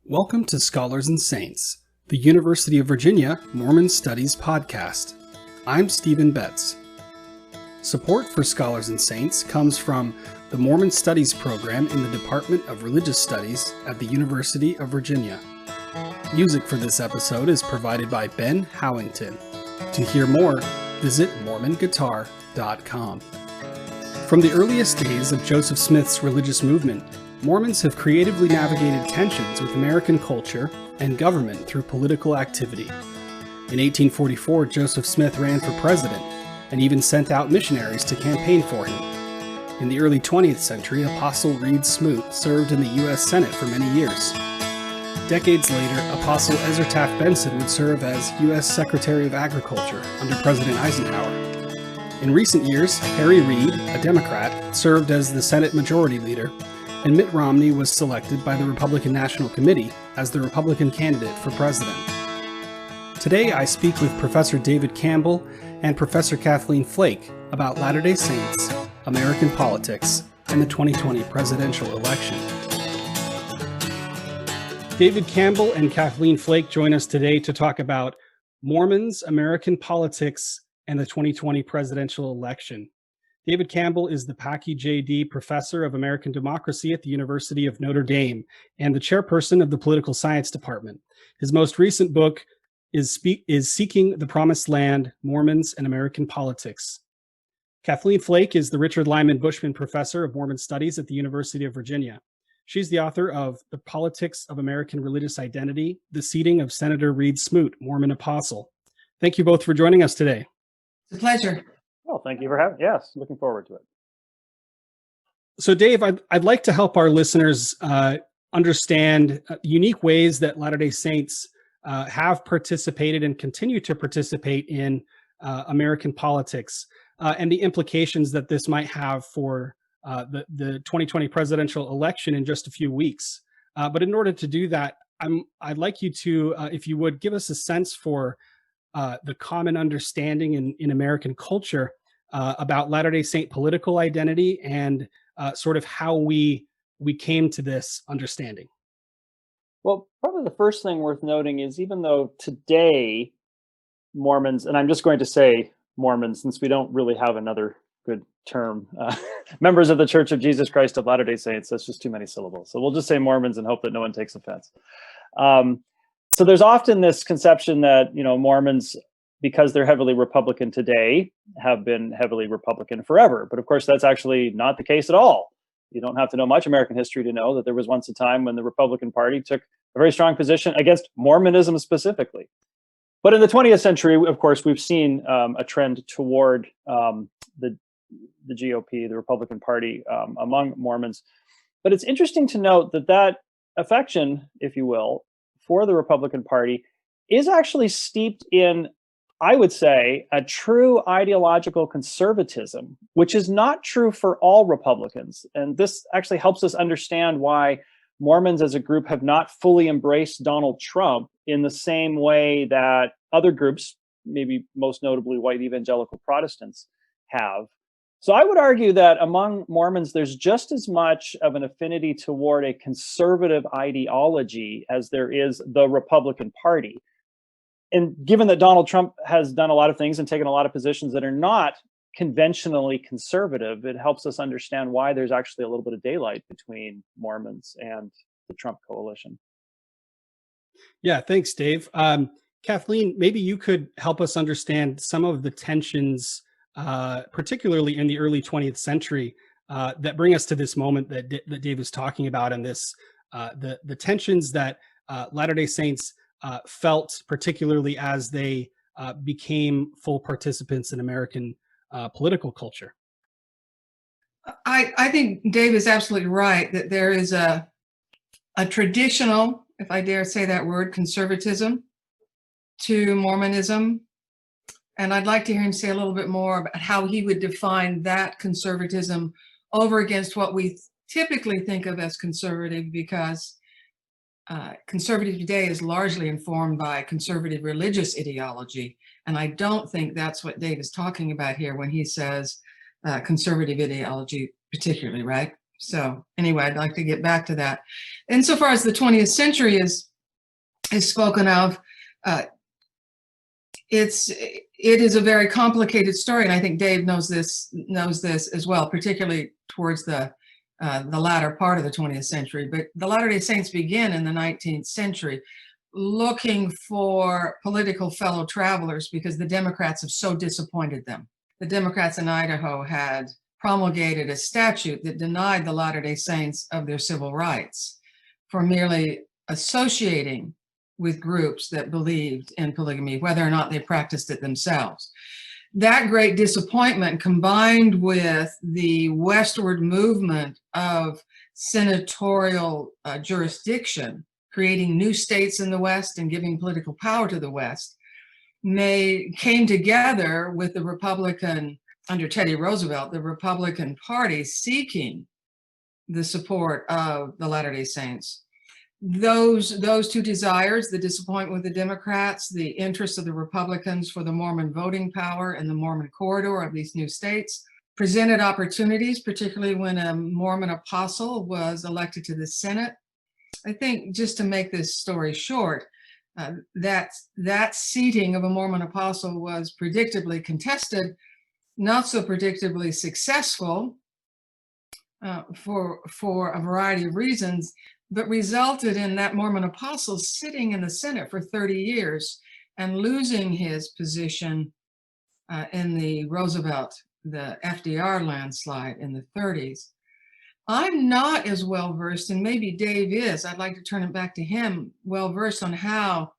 Welcome to Scholars and Saints, the University of Virginia Mormon Studies podcast. I'm Stephen Betts. Support for Scholars and Saints comes from the Mormon Studies program in the Department of Religious Studies at the University of Virginia. Music for this episode is provided by Ben Howington. To hear more, visit mormonguitar.com. From the earliest days of Joseph Smith's religious movement, Mormons have creatively navigated tensions with American culture and government through political activity. In 1844, Joseph Smith ran for president and even sent out missionaries to campaign for him. In the early 20th century, Apostle Reed Smoot served in the U.S. Senate for many years. Decades later, Apostle Ezra Taft Benson would serve as U.S. Secretary of Agriculture under President Eisenhower. In recent years, Harry Reid, a Democrat, served as the Senate Majority Leader, and Mitt Romney was selected by the Republican National Committee as the Republican candidate for president. Today, I speak with Professor David Campbell and Professor Kathleen Flake about Latter-day Saints, American politics, and the 2020 presidential election. David Campbell and Kathleen Flake join us today to talk about Mormons, American politics, and the 2020 presidential election. David Campbell is the Packey J.D. Professor of American Democracy at the University of Notre Dame and the chairperson of the Political Science Department. His most recent book is Seeking the Promised Land, Mormons and American Politics. Kathleen Flake is the Richard Lyman Bushman Professor of Mormon Studies at the University of Virginia. She's the author of The Politics of American Religious Identity, The Seating of Senator Reed Smoot, Mormon Apostle. Thank you both for joining us today. It's a pleasure. Well, thank you for having. Yes, looking forward to it. So, Dave, I'd like to help our listeners understand unique ways that Latter-day Saints have participated and continue to participate in American politics and the implications that this might have for the 2020 presidential election in just a few weeks. But in order to do that, I'd like you to, if you would, give us a sense for the common understanding in American culture about Latter-day Saint political identity and sort of how we came to this understanding. Well, probably the first thing worth noting is even though today Mormons, and I'm just going to say Mormons since we don't really have another good term, members of the Church of Jesus Christ of Latter-day Saints, that's just too many syllables. So we'll just say Mormons and hope that no one takes offense. So there's often this conception that, Mormons, because they're heavily Republican today, have been heavily Republican forever. But of course, that's actually not the case at all. You don't have to know much American history to know that there was once a time when the Republican Party took a very strong position against Mormonism specifically. But in the 20th century, of course, we've seen a trend toward the GOP, the Republican Party, among Mormons. But it's interesting to note that affection, if you will, for the Republican Party is actually steeped in, I would say, a true ideological conservatism, which is not true for all Republicans. And this actually helps us understand why Mormons as a group have not fully embraced Donald Trump in the same way that other groups, maybe most notably white evangelical Protestants, have. So I would argue that among Mormons, there's just as much of an affinity toward a conservative ideology as there is the Republican Party. And given that Donald Trump has done a lot of things and taken a lot of positions that are not conventionally conservative, it helps us understand why there's actually a little bit of daylight between Mormons and the Trump coalition. Yeah, thanks, Dave. Kathleen, maybe you could help us understand some of the tensions, particularly in the early 20th century, that bring us to this moment that Dave is talking about, and this the tensions that Latter-day Saints felt, particularly as they became full participants in American political culture. I think Dave is absolutely right that there is a traditional, if I dare say that word, conservatism to Mormonism. And I'd like to hear him say a little bit more about how he would define that conservatism over against what we typically think of as conservative, because conservative today is largely informed by conservative religious ideology. And I don't think that's what Dave is talking about here when he says conservative ideology particularly, right? So anyway, I'd like to get back to that. Insofar as the 20th century is spoken of, it is a very complicated story, and I think Dave knows this as well, particularly towards the latter part of the 20th century. But the Latter-day Saints begin in the 19th century looking for political fellow travelers because the Democrats have so disappointed them. The Democrats in Idaho had promulgated a statute that denied the Latter-day Saints of their civil rights for merely associating with groups that believed in polygamy, whether or not they practiced it themselves. That great disappointment, combined with the westward movement of senatorial jurisdiction, creating new states in the West and giving political power to the West, came together with the Republican, under Teddy Roosevelt, the Republican Party seeking the support of the Latter-day Saints. Those two desires, the disappointment with the Democrats, the interest of the Republicans for the Mormon voting power and the Mormon corridor of these new states, presented opportunities, particularly when a Mormon apostle was elected to the Senate. I think, just to make this story short, that seating of a Mormon apostle was predictably contested, not so predictably successful for a variety of reasons, but resulted in that Mormon apostle sitting in the Senate for 30 years and losing his position in the Roosevelt, the FDR landslide in the 30s. I'm not as well versed, and maybe Dave is, I'd like to turn it back to him, well versed on how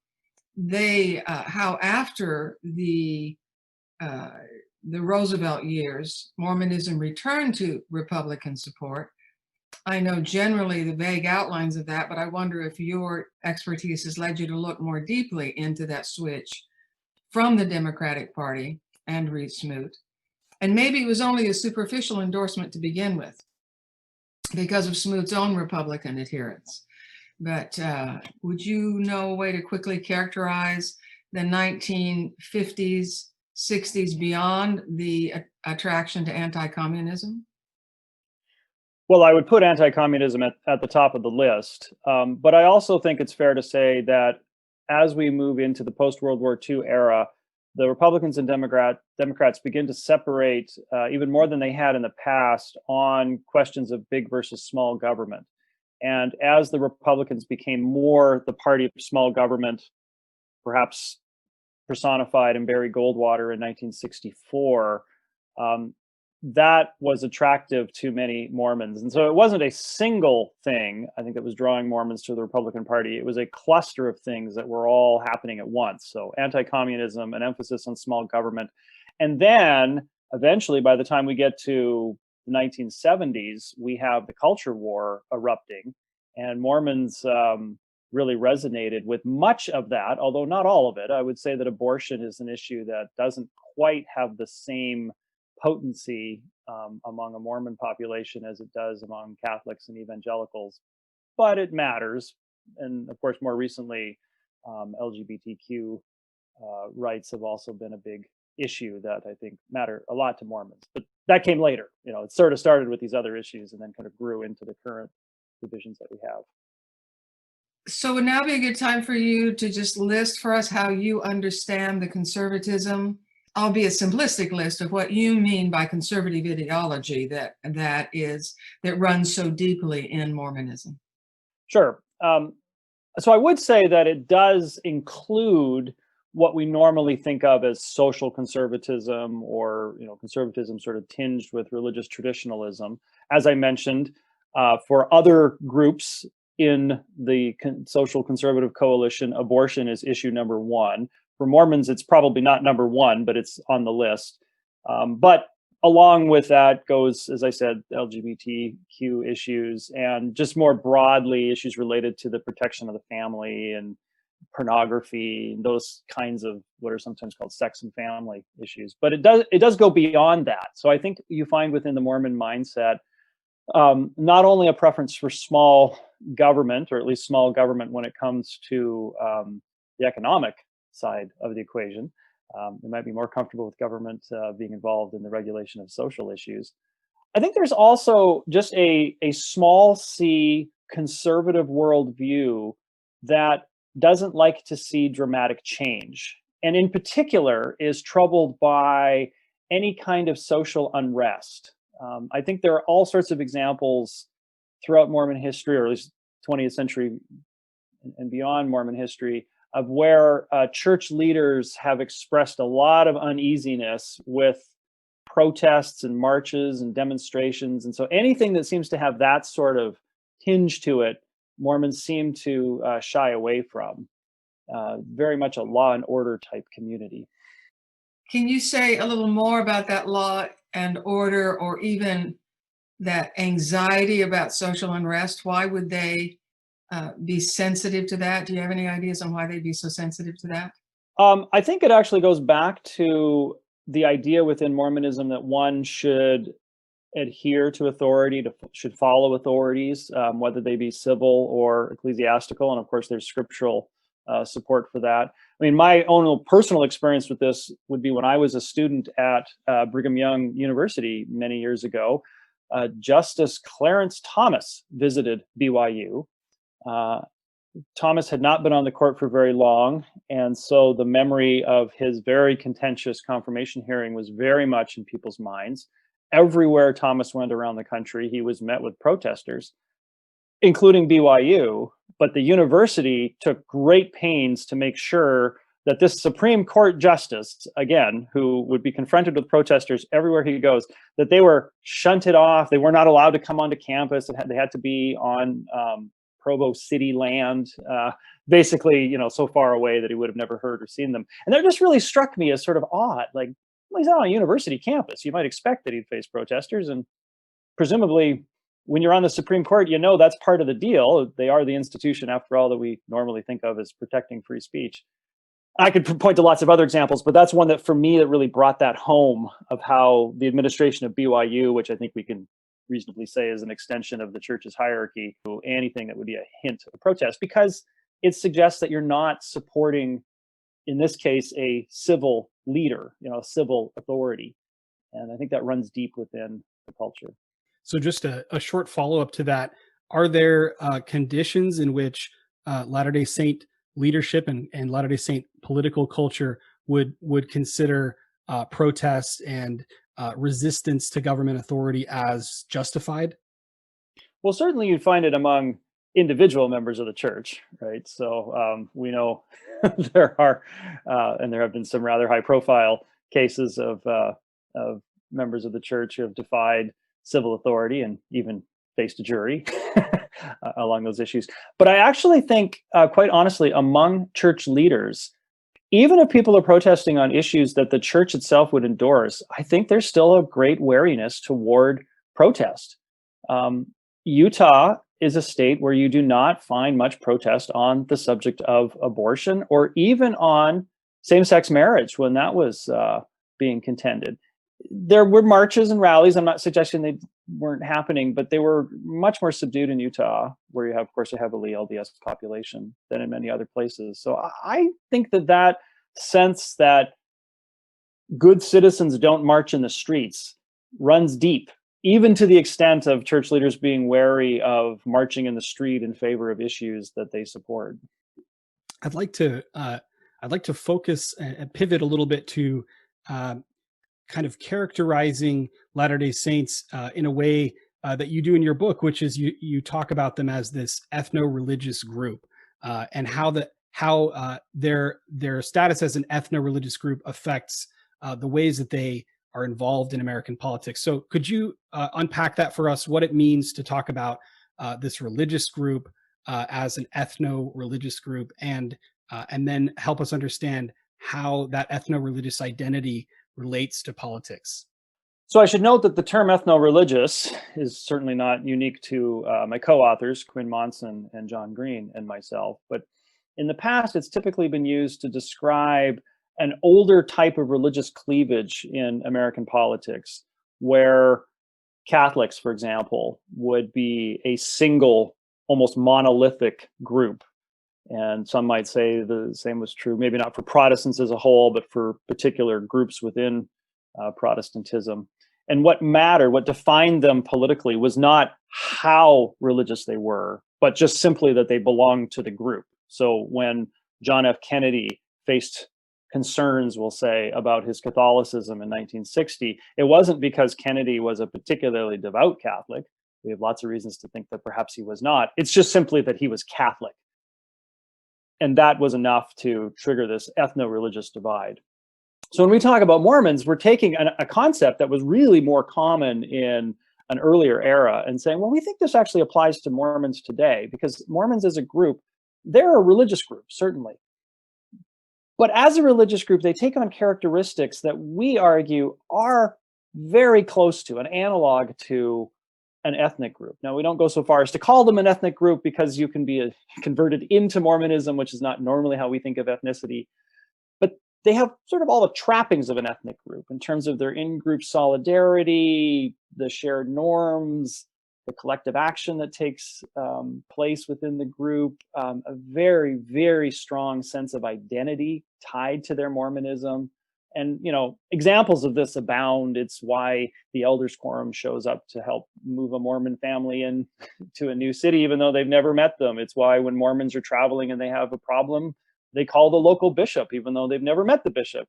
after the Roosevelt years, Mormonism returned to Republican support. I know generally the vague outlines of that, but I wonder if your expertise has led you to look more deeply into that switch from the Democratic Party and Reed Smoot. And maybe it was only a superficial endorsement to begin with because of Smoot's own Republican adherence. But would you know a way to quickly characterize the 1950s, 60s beyond the attraction to anti-communism? Well, I would put anti-communism at the top of the list. But I also think it's fair to say that as we move into the post-World War II era, the Republicans and Democrats begin to separate even more than they had in the past on questions of big versus small government. And as the Republicans became more the party of small government, perhaps personified in Barry Goldwater in 1964, that was attractive to many Mormons. And so it wasn't a single thing, I think, that was drawing Mormons to the Republican Party. It was a cluster of things that were all happening at once. So anti-communism, an emphasis on small government. And then eventually, by the time we get to the 1970s, we have the culture war erupting. And Mormons really resonated with much of that, although not all of it. I would say that abortion is an issue that doesn't quite have the same potency among a Mormon population as it does among Catholics and evangelicals, but it matters. And of course, more recently, LGBTQ rights have also been a big issue that I think matter a lot to Mormons. But that came later. You know, it sort of started with these other issues and then kind of grew into the current divisions that we have. So would now be a good time for you to just list for us how you understand the conservatism, albeit simplistic list of what you mean by conservative ideology that runs so deeply in Mormonism. Sure. So I would say that it does include what we normally think of as social conservatism, or conservatism sort of tinged with religious traditionalism. As I mentioned, for other groups in the social conservative coalition, abortion is issue number one. For Mormons, it's probably not number one, but it's on the list. But along with that goes, as I said, LGBTQ issues, and just more broadly issues related to the protection of the family and pornography, and those kinds of what are sometimes called sex and family issues. But it does go beyond that. So I think you find within the Mormon mindset not only a preference for small government, or at least small government when it comes to the economic side of the equation. They might be more comfortable with government being involved in the regulation of social issues. I think there's also just a small c conservative worldview that doesn't like to see dramatic change, and in particular is troubled by any kind of social unrest. I think there are all sorts of examples throughout Mormon history, or at least 20th century and beyond Mormon history, of where church leaders have expressed a lot of uneasiness with protests and marches and demonstrations. And so anything that seems to have that sort of hinge to it, Mormons seem to shy away from. Very much a law and order type community. Can you say a little more about that law and order, or even that anxiety about social unrest? Why would they be sensitive to that? Do you have any ideas on why they'd be so sensitive to that? I think it actually goes back to the idea within Mormonism that one should adhere to authority, should follow authorities, whether they be civil or ecclesiastical. And of course, there's scriptural support for that. I mean, my own personal experience with this would be when I was a student at Brigham Young University many years ago. Justice Clarence Thomas visited BYU. Thomas had not been on the court for very long, and so the memory of his very contentious confirmation hearing was very much in people's minds. Everywhere Thomas went around the country, he was met with protesters, including BYU, but the university took great pains to make sure that this Supreme Court justice, again, who would be confronted with protesters everywhere he goes, that they were shunted off. They were not allowed to come onto campus. They had to be on Provo city land, basically, so far away that he would have never heard or seen them. And that just really struck me as sort of odd. Like, well, he's not on a university campus. You might expect that he'd face protesters, and presumably when you're on the Supreme Court, that's part of the deal. They are the institution, after all, that we normally think of as protecting free speech. I could point to lots of other examples, but that's one that for me that really brought that home, of how the administration of BYU, which I think we can reasonably say is an extension of the church's hierarchy, anything that would be a hint of protest, because it suggests that you're not supporting, in this case, a civil leader, a civil authority. And I think that runs deep within the culture. So just a short follow-up to that, are there conditions in which Latter-day Saint leadership and Latter-day Saint political culture would consider protests and resistance to government authority as justified? Well, certainly you'd find it among individual members of the church, right? So we know there are, and there have been some rather high-profile cases of members of the church who have defied civil authority and even faced a jury along those issues. But I actually think, quite honestly, among church leaders, even if people are protesting on issues that the church itself would endorse, I think there's still a great wariness toward protest. Utah is a state where you do not find much protest on the subject of abortion, or even on same-sex marriage when that was being contended. There were marches and rallies. I'm not suggesting they weren't happening, but they were much more subdued in Utah, where you have, of course, a heavily LDS population, than in many other places. So I think that sense that good citizens don't march in the streets runs deep, even to the extent of church leaders being wary of marching in the street in favor of issues that they support. I'd like to focus and pivot a little bit to kind of characterizing Latter-day Saints in a way that you do in your book, which is you talk about them as this ethno-religious group, and how their status as an ethno-religious group affects the ways that they are involved in American politics. So could you unpack that for us, what it means to talk about this religious group as an ethno-religious group, and then help us understand how that ethno-religious identity relates to politics? So I should note that the term ethno-religious is certainly not unique to my co-authors, Quinn Monson and John Green, and myself, but in the past, it's typically been used to describe an older type of religious cleavage in American politics, where Catholics, for example, would be a single, almost monolithic group. And some might say the same was true, maybe not for Protestants as a whole, but for particular groups within Protestantism. And what mattered, what defined them politically, was not how religious they were, but just simply that they belonged to the group. So when John F. Kennedy faced concerns, we'll say, about his Catholicism in 1960, it wasn't because Kennedy was a particularly devout Catholic. We have lots of reasons to think that perhaps he was not. It's just simply that he was Catholic. And that was enough to trigger this ethno-religious divide. So when we talk about Mormons, we're taking a concept that was really more common in an earlier era and saying, well, we think this actually applies to Mormons today, because Mormons as a group, they're a religious group, certainly. But as a religious group, they take on characteristics that we argue are very close to, an analog to an ethnic group. Now, we don't go so far as to call them an ethnic group, because you can be converted into Mormonism, which is not normally how we think of ethnicity. But they have sort of all the trappings of an ethnic group in terms of their in-group solidarity, the shared norms, the collective action that takes place within the group, a very, very strong sense of identity tied to their Mormonism. And, examples of this abound. It's why the Elders Quorum shows up to help move a Mormon family into a new city, even though they've never met them. It's why when Mormons are traveling and they have a problem, they call the local bishop, even though they've never met the bishop.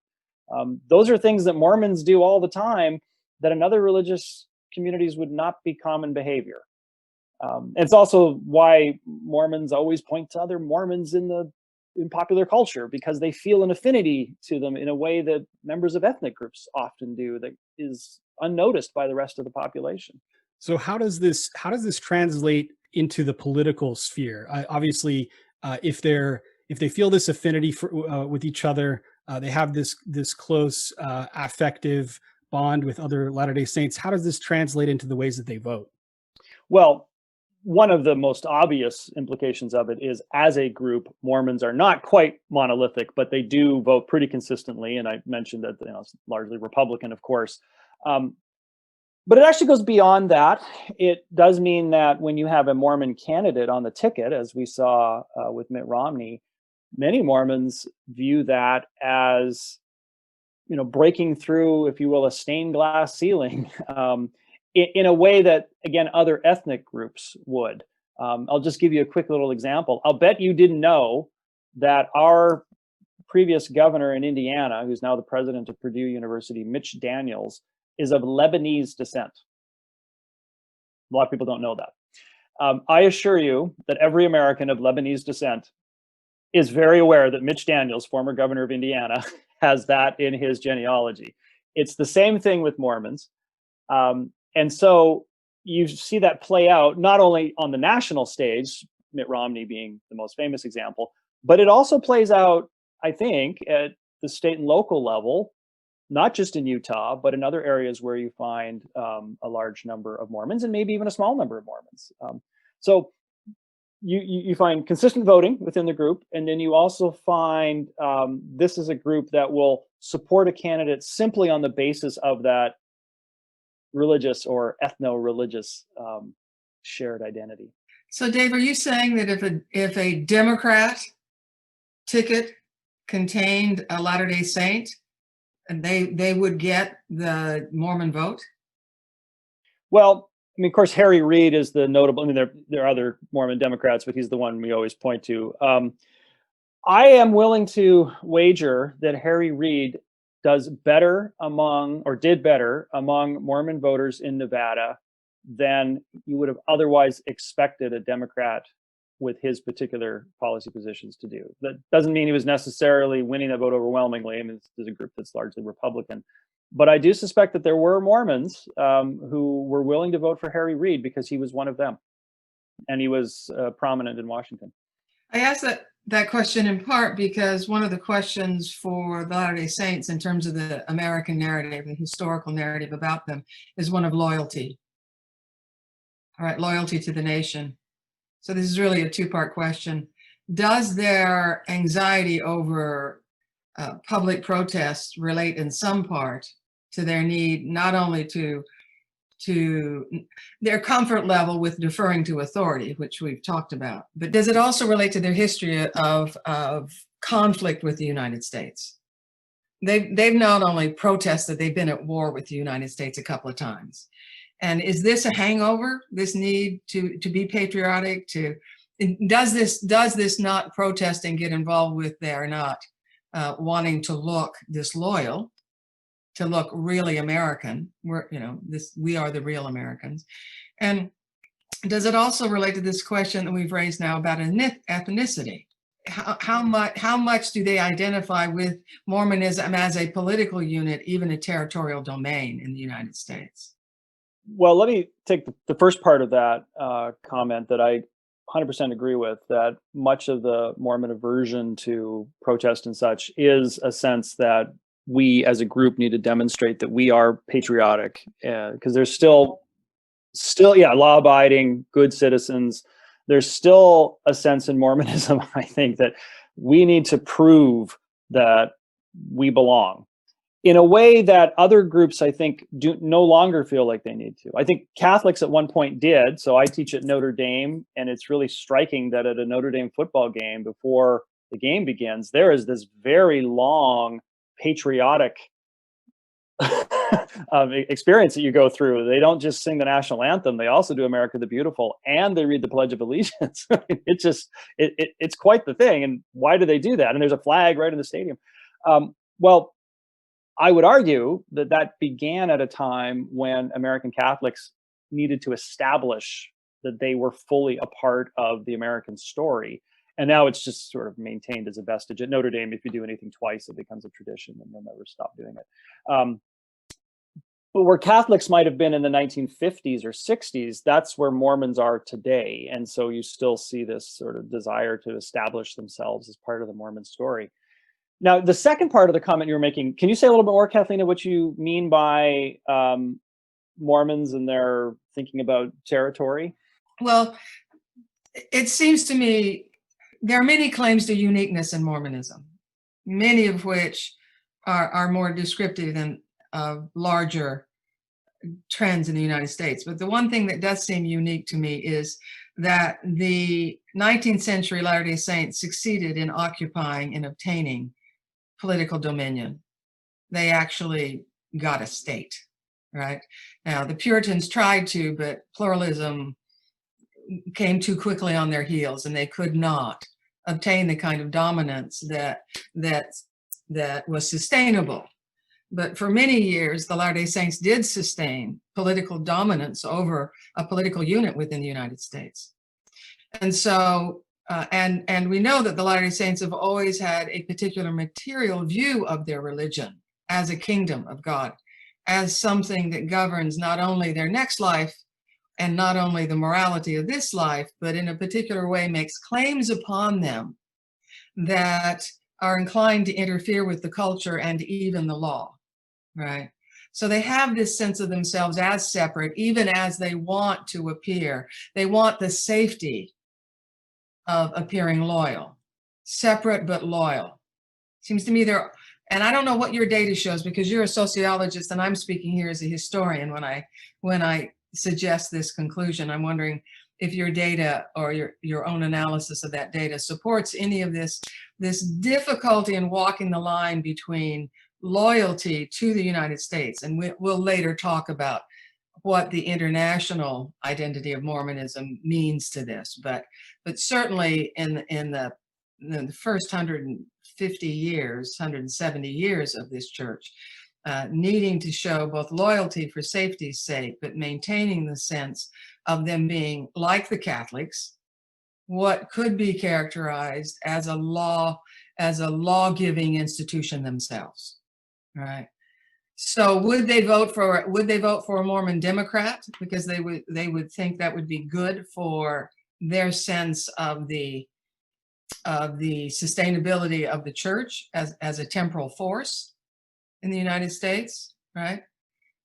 Those are things that Mormons do all the time that in other religious communities would not be common behavior. It's also why Mormons always point to other Mormons in popular culture, because they feel an affinity to them in a way that members of ethnic groups often do, that is unnoticed by the rest of the population. So how does this translate into the political sphere? Obviously, if they feel this affinity with each other, they have this close affective bond with other Latter-day Saints. How does this translate into the ways that they vote? Well, one of the most obvious implications of it is, as a group, Mormons are not quite monolithic, but they do vote pretty consistently. And I mentioned that it's largely Republican, of course. But it actually goes beyond that. It does mean that when you have a Mormon candidate on the ticket, as we saw with Mitt Romney, many Mormons view that as, breaking through, if you will, a stained glass ceiling. In a way that, again, other ethnic groups would. I'll just give you a quick little example. I'll bet you didn't know that our previous governor in Indiana, who's now the president of Purdue University, Mitch Daniels, is of Lebanese descent. A lot of people don't know that. I assure you that every American of Lebanese descent is very aware that Mitch Daniels, former governor of Indiana, has that in his genealogy. It's the same thing with Mormons. And so you see that play out not only on the national stage, Mitt Romney being the most famous example, but it also plays out, I think, at the state and local level, not just in Utah, but in other areas where you find a large number of Mormons, and maybe even a small number of Mormons. So you find consistent voting within the group, and then you also find this is a group that will support a candidate simply on the basis of that religious or ethno-religious shared identity. So, Dave, are you saying that if a Democrat ticket contained a Latter-day Saint, and they would get the Mormon vote? Well, I mean, of course, Harry Reid is the notable. I mean, there are other Mormon Democrats, but he's the one we always point to. I am willing to wager that Harry Reid did better among Mormon voters in Nevada than you would have otherwise expected a Democrat with his particular policy positions to do. That doesn't mean he was necessarily winning that vote overwhelmingly. I mean, there's a group that's largely Republican. But I do suspect that there were Mormons who were willing to vote for Harry Reid because he was one of them. And he was prominent in Washington. I asked that question in part because one of the questions for the Latter-day Saints in terms of the American narrative, the historical narrative about them, is one of loyalty. All right, loyalty to the nation. So this is really a two-part question. Does their anxiety over public protests relate in some part to their need not only to their comfort level with deferring to authority, which we've talked about, but does it also relate to their history of conflict with the United States? they've not only protested, they've been at war with the United States a couple of times. And is this a hangover? This need to be patriotic? Does this not protesting get involved with their not wanting to look disloyal, to look really American? We are the real Americans. And does it also relate to this question that we've raised now about ethnicity? How much do they identify with Mormonism as a political unit, even a territorial domain in the United States? Well, let me take the first part of that comment that I 100% agree with, that much of the Mormon aversion to protest and such is a sense that we as a group need to demonstrate that we are patriotic, because there's still law-abiding, good citizens. There's still a sense in Mormonism, I think, that we need to prove that we belong in a way that other groups, I think, do no longer feel like they need to. I think Catholics at one point did. So I teach at Notre Dame, and it's really striking that at a Notre Dame football game, before the game begins, there is this very long patriotic experience that you go through. They don't just sing the national anthem; they also do "America the Beautiful," and they read the Pledge of Allegiance. It's quite the thing. And why do they do that? And there's a flag right in the stadium. Well, I would argue that began at a time when American Catholics needed to establish that they were fully a part of the American story. And now it's just sort of maintained as a vestige. At Notre Dame, if you do anything twice, it becomes a tradition and you'll never stop doing it. But where Catholics might have been in the 1950s or 60s, that's where Mormons are today. And so you still see this sort of desire to establish themselves as part of the Mormon story. Now, the second part of the comment you were making, can you say a little bit more, Kathleen, of what you mean by Mormons and their thinking about territory? Well, it seems to me there are many claims to uniqueness in Mormonism, many of which are more descriptive than larger trends in the United States. But the one thing that does seem unique to me is that the 19th century Latter-day Saints succeeded in occupying and obtaining political dominion. They actually got a state, right? Now, the Puritans tried to, but pluralism came too quickly on their heels, and they could not obtain the kind of dominance that was sustainable. But for many years, the Latter-day Saints did sustain political dominance over a political unit within the United States. And so, and we know that the Latter-day Saints have always had a particular material view of their religion as a kingdom of God, as something that governs not only their next life and not only the morality of this life, but in a particular way makes claims upon them that are inclined to interfere with the culture and even the law, right? So they have this sense of themselves as separate, even as they want to appear. They want the safety of appearing loyal, separate but loyal. Seems to me there, and I don't know what your data shows because you're a sociologist and I'm speaking here as a historian when I suggest this conclusion. I'm wondering if your data or your own analysis of that data supports any of this difficulty in walking the line between loyalty to the United States, and we'll later talk about what the international identity of Mormonism means to this, but certainly in the first 150 years, 170 years of this church, needing to show both loyalty for safety's sake, but maintaining the sense of them being like the Catholics, what could be characterized as a law-giving institution themselves, right? So would they vote for a Mormon Democrat because they would think that would be good for their sense of the sustainability of the church as a temporal force in the United States, right?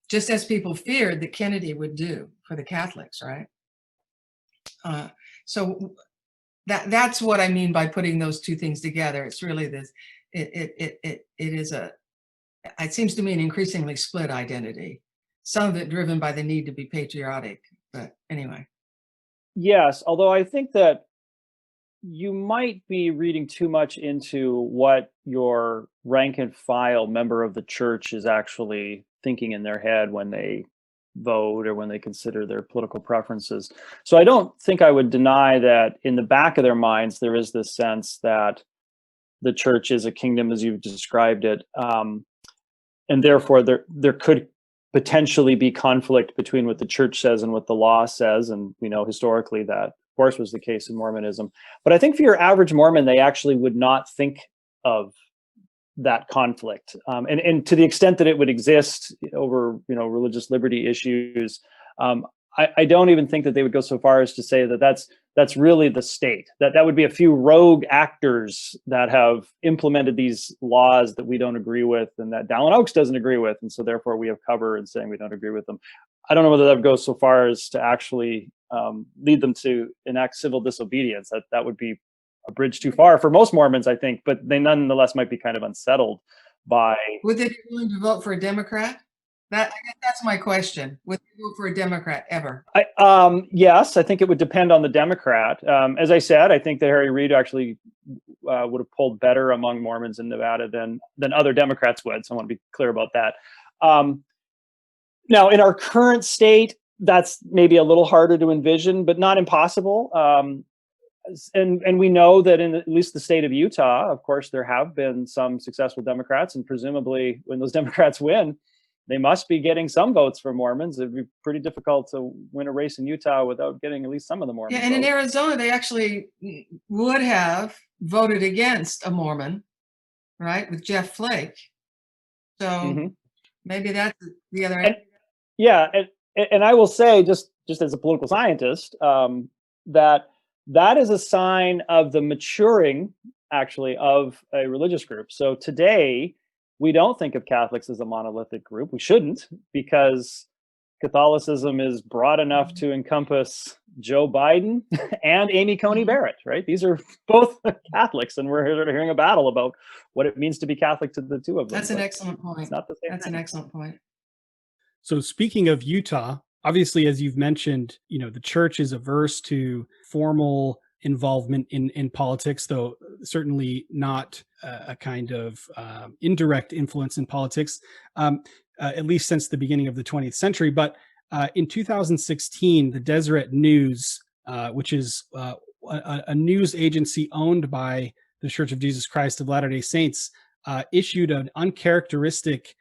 Just as people feared that Kennedy would do for the Catholics, right? So that's what I mean by putting those two things together. It's really this. It seems to me an increasingly split identity, some of it driven by the need to be patriotic. But anyway. Yes, although I think that you might be reading too much into what your rank and file member of the church is actually thinking in their head when they vote or when they consider their political preferences. So I don't think I would deny that in the back of their minds, there is this sense that the church is a kingdom as you've described it. And therefore there could potentially be conflict between what the church says and what the law says. And we know historically that, of course, was the case in Mormonism. But I think for your average Mormon, they actually would not think of that conflict. And to the extent that it would exist over, religious liberty issues, I don't even think that they would go so far as to say that that's really the state. That would be a few rogue actors that have implemented these laws that we don't agree with and that Dallin Oaks doesn't agree with. And so therefore we have cover in saying we don't agree with them. I don't know whether that goes so far as to actually lead them to enact civil disobedience. That would be a bridge too far for most Mormons, I think, but they nonetheless might be kind of unsettled by. Would they be willing to vote for a Democrat? I guess that's my question. Would they vote for a Democrat ever? Yes, I think it would depend on the Democrat. As I said, I think that Harry Reid actually would have pulled better among Mormons in Nevada than other Democrats would. So I want to be clear about that. Now, in our current state, that's maybe a little harder to envision, but not impossible. And we know that in at least the state of Utah, of course, there have been some successful Democrats, and presumably when those Democrats win, they must be getting some votes from Mormons. It'd be pretty difficult to win a race in Utah without getting at least some of the Mormon Yeah, and votes. in Arizona, they actually would have voted against a Mormon, right, with Jeff Flake. So maybe that's the other end. Yeah, and I will say, just as a political scientist, that is a sign of the maturing, actually, of a religious group. So today, we don't think of Catholics as a monolithic group. We shouldn't, because Catholicism is broad enough to encompass Joe Biden and Amy Coney Barrett, right? These are both Catholics, and we're hearing a battle about what it means to be Catholic to the two of them. That's an excellent point. It's not the same That's thing. an excellent point. So speaking of Utah, obviously, as you've mentioned, the church is averse to formal involvement in politics, though certainly not a kind of indirect influence in politics, at least since the beginning of the 20th century. But in 2016, the Deseret News, which is a news agency owned by the Church of Jesus Christ of Latter-day Saints, issued an uncharacteristic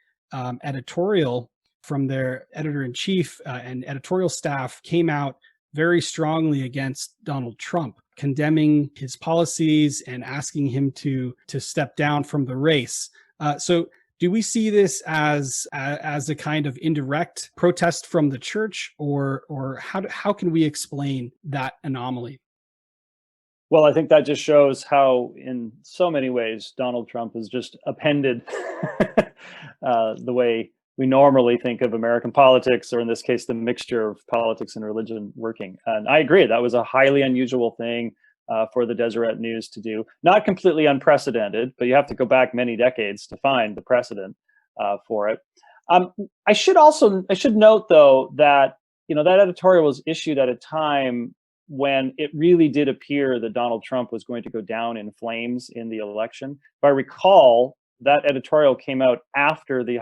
editorial from their editor-in-chief, and editorial staff came out very strongly against Donald Trump, condemning his policies and asking him to step down from the race. So do we see this as a kind of indirect protest from the church, or how can we explain that anomaly? Well, I think that just shows how, in so many ways, Donald Trump has just appended the way we normally think of American politics, or in this case, the mixture of politics and religion working. And I agree, that was a highly unusual thing for the Deseret News to do. Not completely unprecedented, but you have to go back many decades to find the precedent for it. I should note, though, that that editorial was issued at a time when it really did appear that Donald Trump was going to go down in flames in the election. If I recall, that editorial came out after the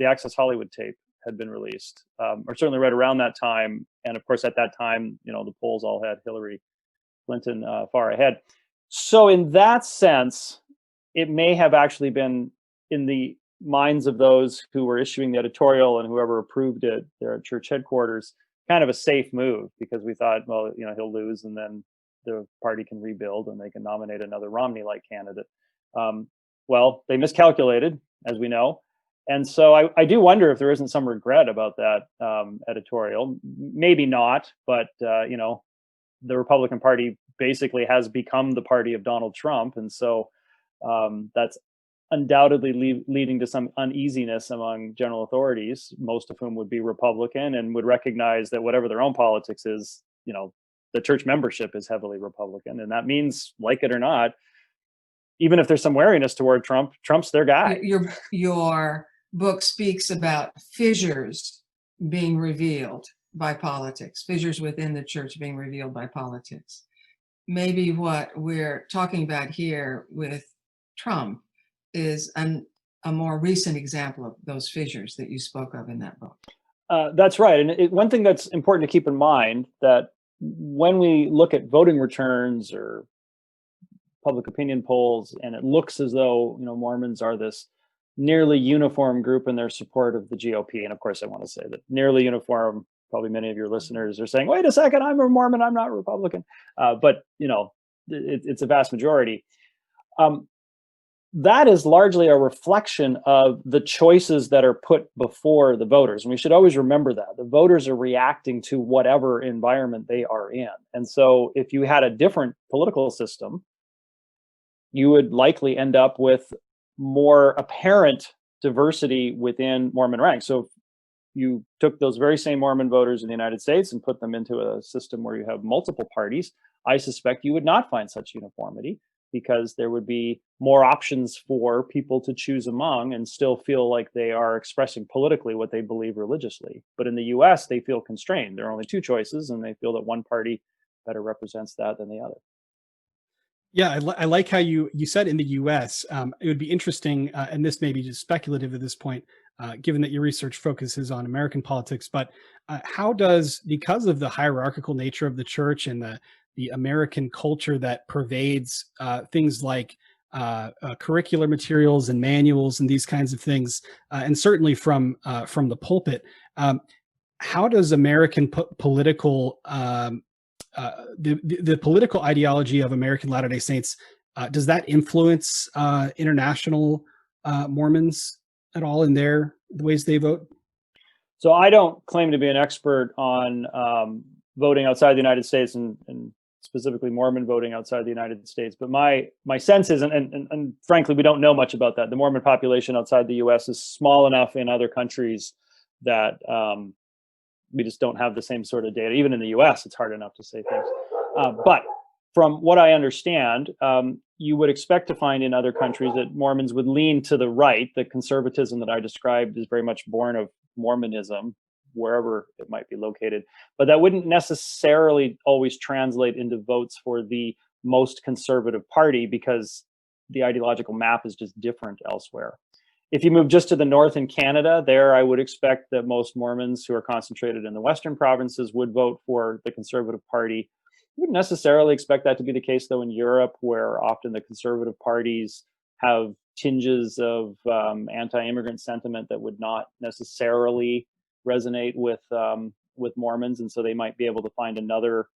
Access Hollywood tape had been released, or certainly right around that time. And of course, at that time, the polls all had Hillary Clinton far ahead. So in that sense, it may have actually been in the minds of those who were issuing the editorial and whoever approved it there at church headquarters, kind of a safe move, because we thought, well, he'll lose and then the party can rebuild and they can nominate another Romney-like candidate. Well, they miscalculated, as we know. And so I do wonder if there isn't some regret about that editorial. Maybe not, but, the Republican Party basically has become the party of Donald Trump. And so that's undoubtedly leading to some uneasiness among general authorities, most of whom would be Republican and would recognize that whatever their own politics is, the church membership is heavily Republican. And that means, like it or not, even if there's some wariness toward Trump, Trump's their guy. Your book speaks about fissures being revealed by politics, fissures within the church being revealed by politics. maybe what we're talking about here with Trump is a more recent example of those fissures that you spoke of in that book. That's right. And one thing that's important to keep in mind, that when we look at voting returns or public opinion polls, and it looks as though, Mormons are this nearly uniform group in their support of the GOP. And of course, I want to say that nearly uniform, probably many of your listeners are saying, wait a second, I'm a Mormon, I'm not a Republican. But it's a vast majority. That is largely a reflection of the choices that are put before the voters. And we should always remember that the voters are reacting to whatever environment they are in. And so if you had a different political system, you would likely end up with more apparent diversity within Mormon ranks. So if you took those very same Mormon voters in the United States and put them into a system where you have multiple parties, I suspect you would not find such uniformity, because there would be more options for people to choose among and still feel like they are expressing politically what they believe religiously. But in the US, they feel constrained. There are only two choices, and they feel that one party better represents that than the other. Yeah, I like how you said in the U.S. It would be interesting, and this may be just speculative at this point, given that your research focuses on American politics. But how does, because of the hierarchical nature of the church and the American culture that pervades things like curricular materials and manuals and these kinds of things, and certainly from the pulpit, how does American political the political ideology of American Latter-day Saints, does that influence international Mormons at all in the ways they vote? So I don't claim to be an expert on voting outside the United States and specifically Mormon voting outside the United States. But my sense is, and frankly, we don't know much about that. The Mormon population outside the U.S. is small enough in other countries that we just don't have the same sort of data. Even in the US, it's hard enough to say things. But from what I understand, you would expect to find in other countries that Mormons would lean to the right. The conservatism that I described is very much born of Mormonism, wherever it might be located. But that wouldn't necessarily always translate into votes for the most conservative party, because the ideological map is just different elsewhere. If you move just to the north in Canada, there I would expect that most Mormons who are concentrated in the Western provinces would vote for the Conservative Party. You wouldn't necessarily expect that to be the case, though, in Europe, where often the conservative parties have tinges of anti-immigrant sentiment that would not necessarily resonate with Mormons, and so they might be able to find another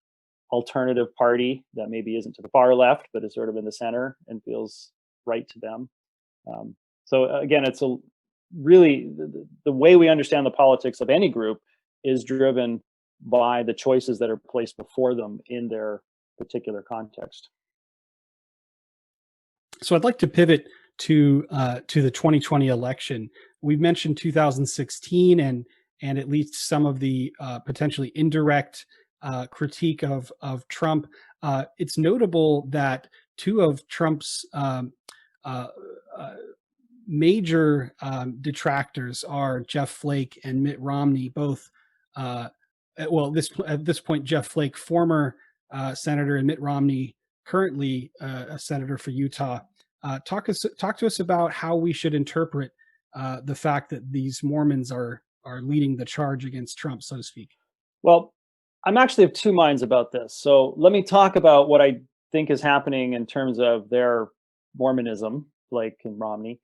alternative party that maybe isn't to the far left, but is sort of in the center and feels right to them. So again, it's really the way we understand the politics of any group is driven by the choices that are placed before them in their particular context. So I'd like to pivot to the 2020 election. We've mentioned 2016 and at least some of the potentially indirect critique of Trump. It's notable that two of Trump's major detractors are Jeff Flake and Mitt Romney, both at this point, Jeff Flake, former senator, and Mitt Romney, currently a senator for Utah. Talk to us about how we should interpret the fact that these Mormons are leading the charge against Trump, so to speak. Well, I'm actually of two minds about this. So let me talk about what I think is happening in terms of their Mormonism, Flake and Romney.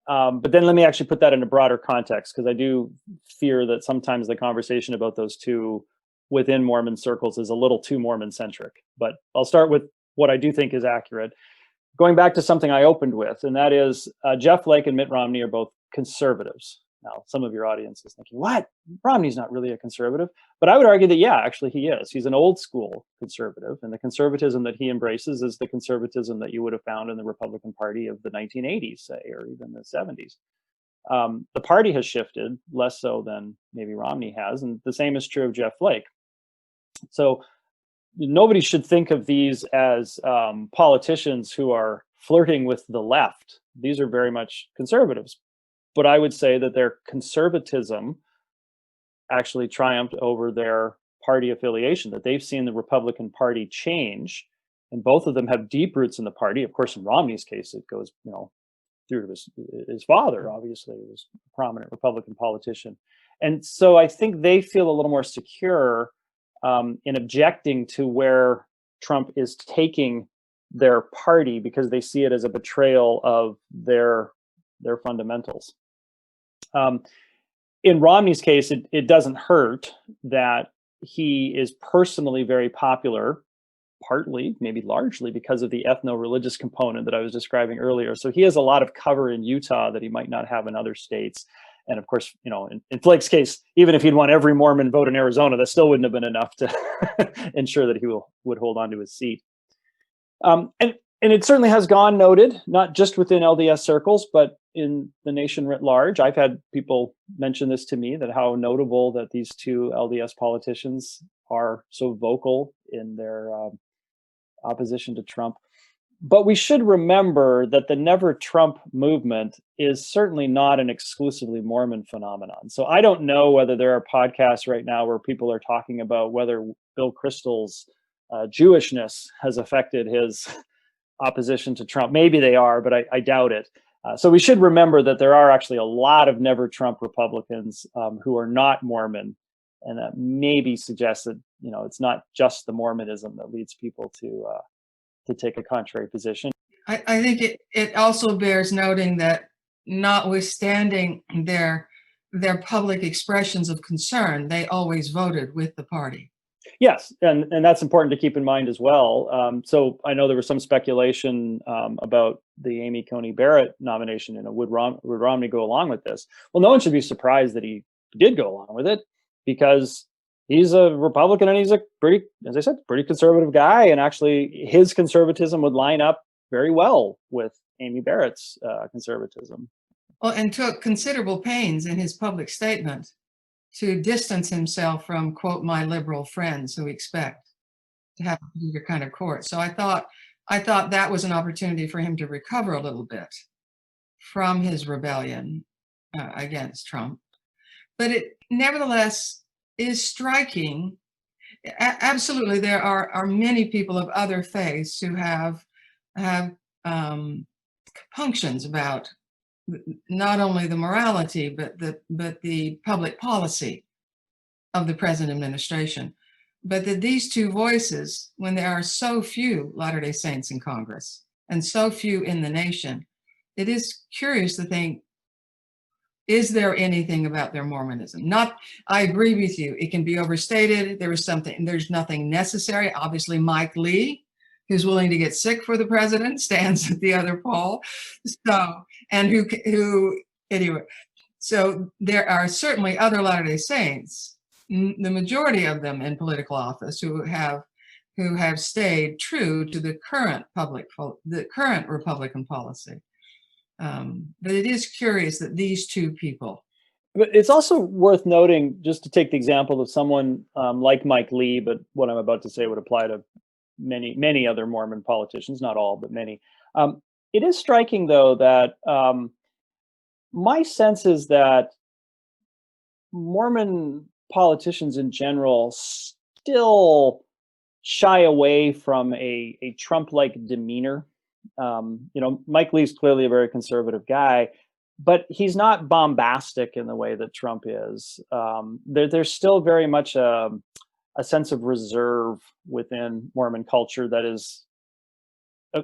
But then let me actually put that in a broader context, because I do fear that sometimes the conversation about those two within Mormon circles is a little too Mormon-centric. But I'll start with what I do think is accurate. Going back to something I opened with, and that is Jeff Flake and Mitt Romney are both conservatives. Now, some of your audience is thinking, what? Romney's not really a conservative. But I would argue that, yeah, actually he is. He's an old school conservative. And the conservatism that he embraces is the conservatism that you would have found in the Republican Party of the 1980s, say, or even the 70s. The party has shifted, less so than maybe Romney has. And the same is true of Jeff Flake. So nobody should think of these as politicians who are flirting with the left. These are very much conservatives. But I would say that their conservatism actually triumphed over their party affiliation, that they've seen the Republican Party change and both of them have deep roots in the party. Of course, in Romney's case, it goes, through to his father, obviously, who was a prominent Republican politician. And so I think they feel a little more secure in objecting to where Trump is taking their party, because they see it as a betrayal of their fundamentals. In Romney's case, it doesn't hurt that he is personally very popular, partly, maybe largely, because of the ethno-religious component that I was describing earlier. So he has a lot of cover in Utah that he might not have in other states. And of course, in Flake's case, even if he'd won every Mormon vote in Arizona, that still wouldn't have been enough to ensure that he would hold on to his seat. And it certainly has gone noted, not just within LDS circles, but in the nation writ large. I've had people mention this to me, that how notable that these two LDS politicians are so vocal in their opposition to Trump. But we should remember that the Never Trump movement is certainly not an exclusively Mormon phenomenon. So I don't know whether there are podcasts right now where people are talking about whether Bill Kristol's Jewishness has affected his opposition to Trump. Maybe they are, but I doubt it. So we should remember that there are actually a lot of Never Trump Republicans who are not Mormon, and that maybe suggests that it's not just the Mormonism that leads people to take a contrary position. I think it also bears noting that, notwithstanding their public expressions of concern, they always voted with the party. Yes, and that's important to keep in mind as well. So I know there was some speculation about the Amy Coney Barrett nomination, would Romney go along with this? Well, no one should be surprised that he did go along with it, because he's a Republican and he's a pretty, as I said, pretty conservative guy. And actually his conservatism would line up very well with Amy Barrett's conservatism. Well, and took considerable pains in his public statement to distance himself from, quote, my liberal friends who expect to have a particular kind of court. So I thought that was an opportunity for him to recover a little bit from his rebellion against Trump. But it nevertheless is striking. Absolutely, there are many people of other faiths who have compunctions about not only the morality but the public policy of the present administration. But that these two voices, when there are so few Latter-day Saints in Congress and so few in the nation, it is curious to think, is there anything about their Mormonism? I agree with you. It can be overstated. There's nothing necessary. Obviously, Mike Lee, who's willing to get sick for the president, stands at the other pole. So, and anyway, so there are certainly other Latter-day Saints, the majority of them in political office, who have stayed true to the current Republican policy. But it is curious that these two people. But it's also worth noting, just to take the example of someone like Mike Lee, but what I'm about to say would apply to many, many other Mormon politicians, not all, but many. It is striking, though, that my sense is that Mormon politicians in general still shy away from a Trump-like demeanor. Mike Lee's clearly a very conservative guy, but he's not bombastic in the way that Trump is. There's still very much a sense of reserve within Mormon culture that is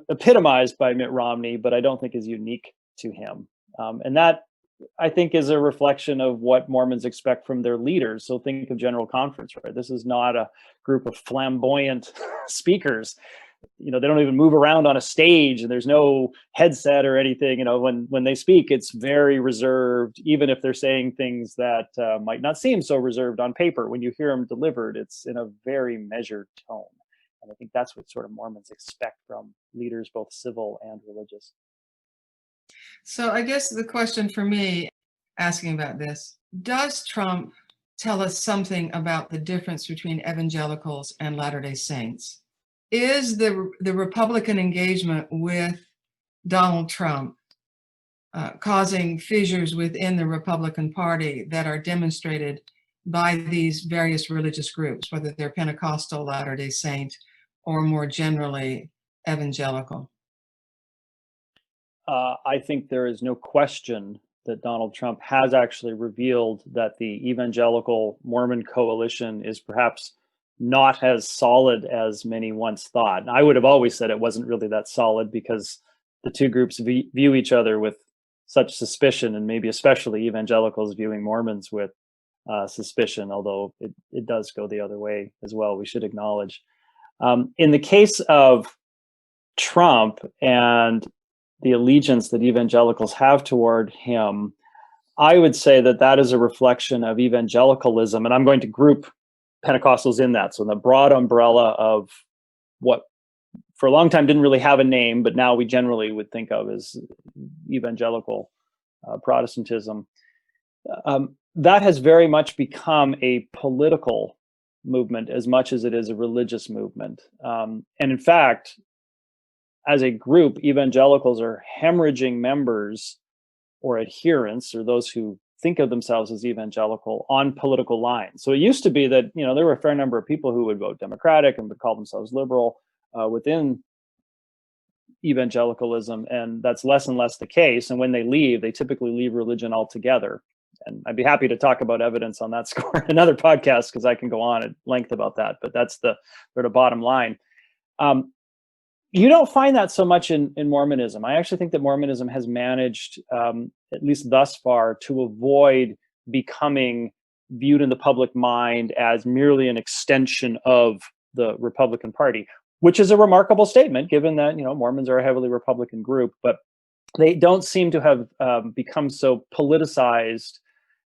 epitomized by Mitt Romney, but I don't think is unique to him. And that, I think, is a reflection of what Mormons expect from their leaders. So think of General Conference, right? This is not a group of flamboyant speakers. They don't even move around on a stage, and there's no headset or anything. When they speak, it's very reserved, even if they're saying things that might not seem so reserved on paper. When you hear them delivered, it's in a very measured tone. And I think that's what sort of Mormons expect from leaders, both civil and religious. So I guess the question for me, asking about this, does Trump tell us something about the difference between evangelicals and Latter-day Saints? Is the Republican engagement with Donald Trump causing fissures within the Republican Party that are demonstrated by these various religious groups, whether they're Pentecostal, Latter-day Saint, or more generally evangelical? I think there is no question that Donald Trump has actually revealed that the evangelical Mormon coalition is perhaps not as solid as many once thought. And I would have always said it wasn't really that solid because the two groups view each other with such suspicion, and maybe especially evangelicals viewing Mormons with suspicion, although it does go the other way as well, we should acknowledge. In the case of Trump and the allegiance that evangelicals have toward him, I would say that that is a reflection of evangelicalism, and I'm going to group Pentecostals in that. So the broad umbrella of what for a long time didn't really have a name, but now we generally would think of as evangelical Protestantism. That has very much become a political movement as much as it is a religious movement. And in fact, as a group, evangelicals are hemorrhaging members or adherents, or those who think of themselves as evangelical, on political lines. So it used to be that, there were a fair number of people who would vote Democratic and would call themselves liberal within evangelicalism, and that's less and less the case. And when they leave, they typically leave religion altogether. And I'd be happy to talk about evidence on that score in another podcast, because I can go on at length about that, but that's the sort of bottom line. You don't find that so much in Mormonism. I actually think that Mormonism has managed, at least thus far, to avoid becoming viewed in the public mind as merely an extension of the Republican Party, which is a remarkable statement, given that Mormons are a heavily Republican group, but they don't seem to have become so politicized,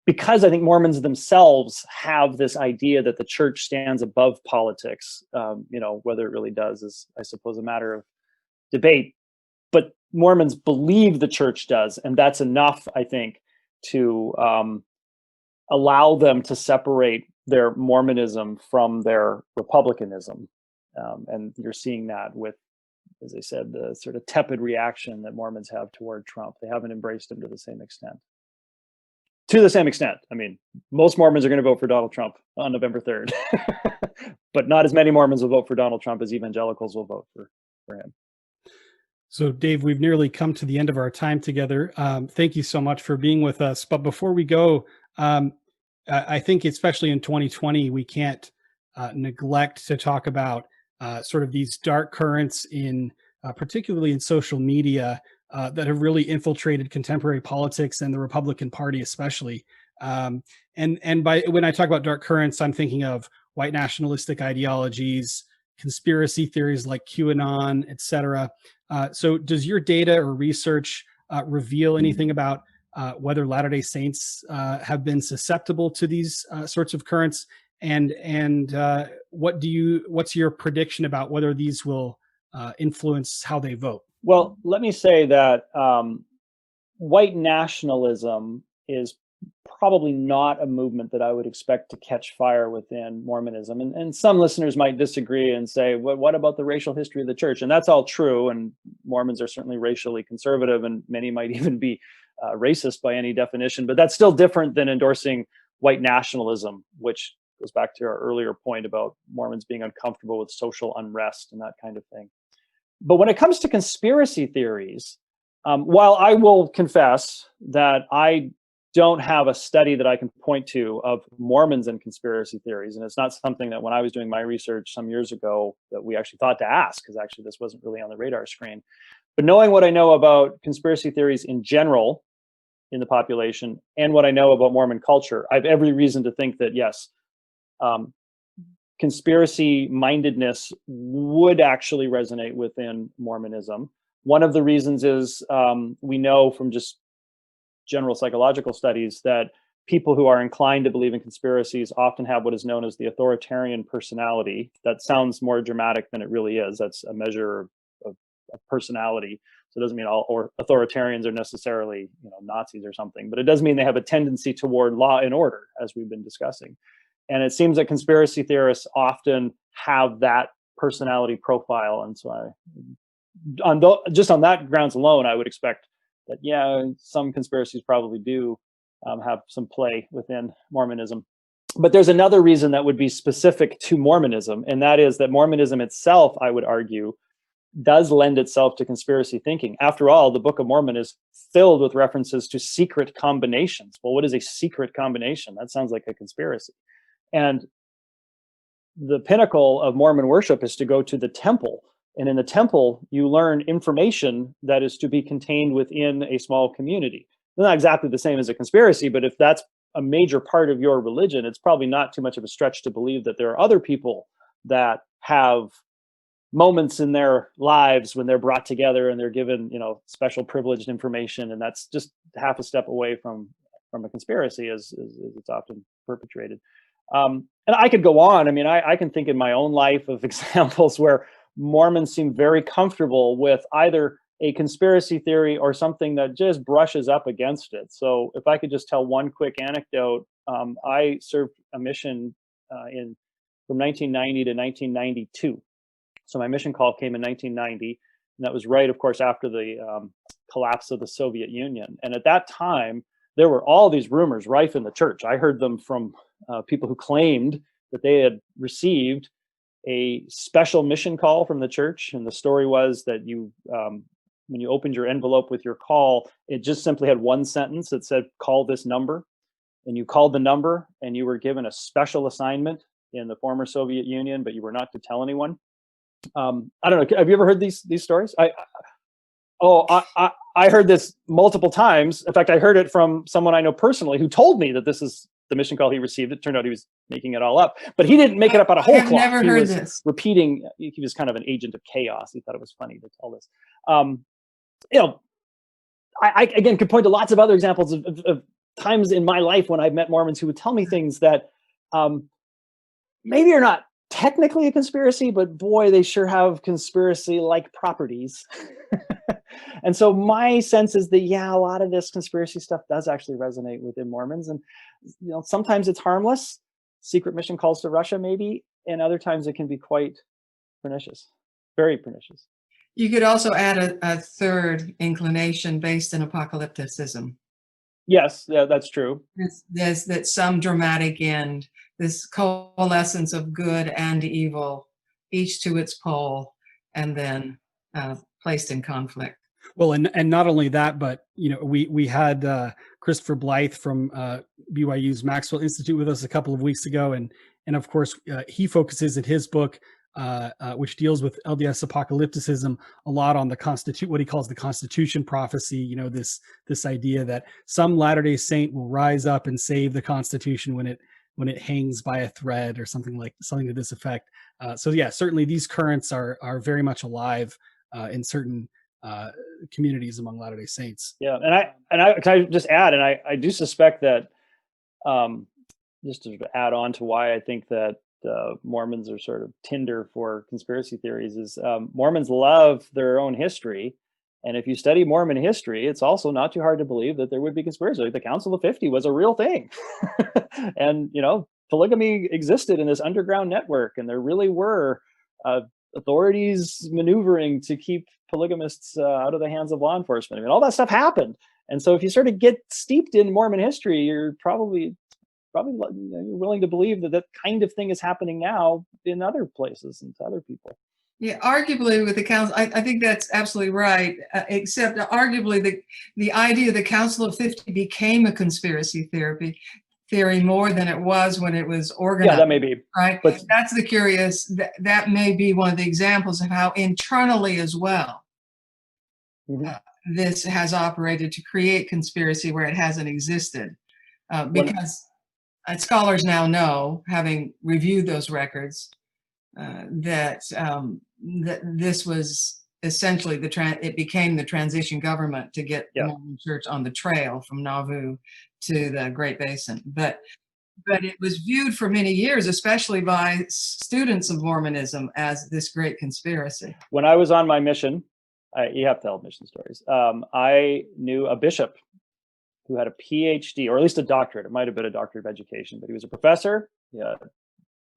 because I think Mormons themselves have this idea that the church stands above politics. Whether it really does is, I suppose, a matter of debate. But Mormons believe the church does, and that's enough, I think, to allow them to separate their Mormonism from their republicanism. And you're seeing that with, as I said, the sort of tepid reaction that Mormons have toward Trump. They haven't embraced him to the same extent. I mean, most Mormons are going to vote for Donald Trump on November 3rd, but not as many Mormons will vote for Donald Trump as evangelicals will vote for him. So, Dave, we've nearly come to the end of our time together. Thank you so much for being with us. But before we go, I think especially in 2020, we can't neglect to talk about sort of these dark currents particularly in social media, that have really infiltrated contemporary politics and the Republican Party, especially. And when I talk about dark currents, I'm thinking of white nationalistic ideologies, conspiracy theories like QAnon, etc. So, does your data or research reveal anything about whether Latter-day Saints have been susceptible to these sorts of currents? And what's your prediction about whether these will influence how they vote? Well, let me say that white nationalism is probably not a movement that I would expect to catch fire within Mormonism. And some listeners might disagree and say, well, what about the racial history of the church? And that's all true. And Mormons are certainly racially conservative, and many might even be racist by any definition. But that's still different than endorsing white nationalism, which goes back to our earlier point about Mormons being uncomfortable with social unrest and that kind of thing. But when it comes to conspiracy theories, while I will confess that I don't have a study that I can point to of Mormons and conspiracy theories, and it's not something that when I was doing my research some years ago that we actually thought to ask, because actually this wasn't really on the radar screen. But knowing what I know about conspiracy theories in general in the population and what I know about Mormon culture, I have every reason to think that, yes, conspiracy mindedness would actually resonate within Mormonism. One of the reasons is we know from just general psychological studies that people who are inclined to believe in conspiracies often have what is known as the authoritarian personality. That sounds more dramatic than it really is. That's a measure of personality. So it doesn't mean all authoritarians are necessarily Nazis or something, but it does mean they have a tendency toward law and order, as we've been discussing. And it seems that conspiracy theorists often have that personality profile. And so just on that grounds alone, I would expect that, yeah, some conspiracies probably do have some play within Mormonism. But there's another reason that would be specific to Mormonism, and that is that Mormonism itself, I would argue, does lend itself to conspiracy thinking. After all, the Book of Mormon is filled with references to secret combinations. Well, what is a secret combination? That sounds like a conspiracy. And the pinnacle of Mormon worship is to go to the temple. And in the temple, you learn information that is to be contained within a small community. It's not exactly the same as a conspiracy, but if that's a major part of your religion, it's probably not too much of a stretch to believe that there are other people that have moments in their lives when they're brought together and they're given, special privileged information. And that's just half a step away from a conspiracy as it's often perpetrated. And I could go on. I mean, I can think in my own life of examples where Mormons seem very comfortable with either a conspiracy theory or something that just brushes up against it. So if I could just tell one quick anecdote, I served a mission from 1990 to 1992. So my mission call came in 1990, and that was right, of course, after the collapse of the Soviet Union. And at that time, there were all these rumors rife in the church. I heard them from people who claimed that they had received a special mission call from the church. And the story was that when you opened your envelope with your call, it just simply had one sentence that said, "Call this number." And you called the number and you were given a special assignment in the former Soviet Union, but you were not to tell anyone. I don't know. Have you ever heard these stories? I heard this multiple times. In fact, I heard it from someone I know personally who told me that this is the mission call he received. It turned out he was making it all up, but he didn't make it up out of whole cloth. I've never heard this. Repeating. He was kind of an agent of chaos. He thought it was funny to tell this. I again could point to lots of other examples of times in my life when I've met Mormons who would tell me things that maybe are not technically a conspiracy, but boy, they sure have conspiracy-like properties. And so my sense is that, a lot of this conspiracy stuff does actually resonate within Mormons. And, sometimes it's harmless, secret mission calls to Russia maybe, and other times it can be quite pernicious, very pernicious. You could also add a third inclination based in apocalypticism. Yes, that's true. There's that some dramatic end, this coalescence of good and evil, each to its pole, and then placed in conflict. Well, and not only that, but we had Christopher Blythe from BYU's Maxwell Institute with us a couple of weeks ago, and of course he focuses in his book, which deals with LDS apocalypticism, a lot on the what he calls the Constitution prophecy. This idea that some Latter-day Saint will rise up and save the Constitution when it hangs by a thread or something to this effect. So certainly these currents are very much alive in certain communities among Latter-day Saints. Yeah, and I can I just add, and I do suspect that just to add on to why I think that Mormons are sort of tinder for conspiracy theories is Mormons love their own history. And if you study Mormon history, it's also not too hard to believe that there would be conspiracy. Like the Council of 50 was a real thing. And, polygamy existed in this underground network. And there really were authorities maneuvering to keep polygamists out of the hands of law enforcement. I mean, all that stuff happened. And so if you sort of get steeped in Mormon history, you're probably willing to believe that kind of thing is happening now in other places and to other people. Yeah, arguably with the council, I think that's absolutely right. Except arguably the idea of the Council of 50 became a conspiracy theory more than it was when it was organized. Yeah, that may be right. But that's the curious. That may be one of the examples of how internally as well this has operated to create conspiracy where it hasn't existed, because scholars now know, having reviewed those records, that this was essentially it became the transition government to get the Mormon Church on the trail from Nauvoo to the Great Basin. But it was viewed for many years, especially by students of Mormonism, as this great conspiracy. When I was on my mission, you have to tell mission stories. I knew a bishop who had a PhD, or at least a doctorate. It might have been a doctorate of education, but he was a professor,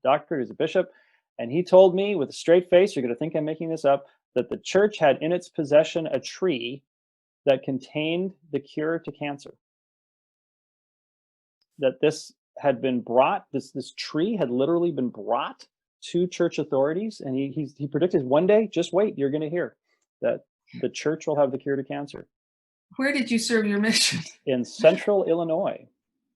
doctorate, he was a bishop. And he told me with a straight face, you're going to think I'm making this up, that the church had in its possession a tree that contained the cure to cancer. That this had been brought, this tree had literally been brought to church authorities, and he predicted one day, just wait, you're going to hear that the church will have the cure to cancer. Where did you serve your mission? In central Illinois.